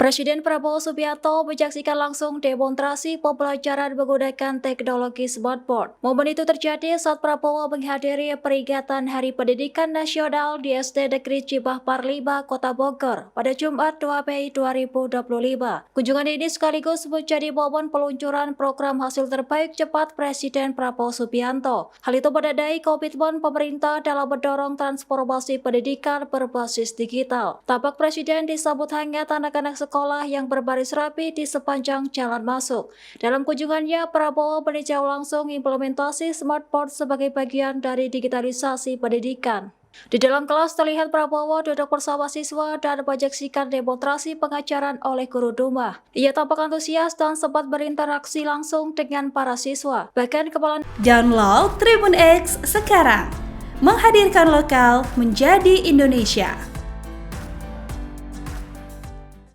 Presiden Prabowo Subianto menyaksikan langsung demonstrasi pembelajaran menggunakan teknologi smartboard. Momen itu terjadi saat Prabowo menghadiri peringatan Hari Pendidikan Nasional di SD Negeri Cibahpar 5, Kota Bogor pada Jumat 2 Mei 2025. Kunjungan ini sekaligus menjadi momen peluncuran program hasil terbaik cepat Presiden Prabowo Subianto. Hal itu menandai komitmen pemerintah dalam mendorong transformasi pendidikan berbasis digital. Tampak Presiden disambut hangat anak-anak sekolah yang berbaris rapi di sepanjang jalan masuk. Dalam kunjungannya, Prabowo meninjau langsung implementasi smartboard sebagai bagian dari digitalisasi pendidikan. Di dalam kelas terlihat Prabowo duduk bersama siswa dan menyaksikan demonstrasi pengajaran oleh guru Duma. Ia tampak antusias dan sempat berinteraksi langsung dengan para siswa. Bahkan kepala Download Tribun X sekarang, menghadirkan lokal menjadi Indonesia.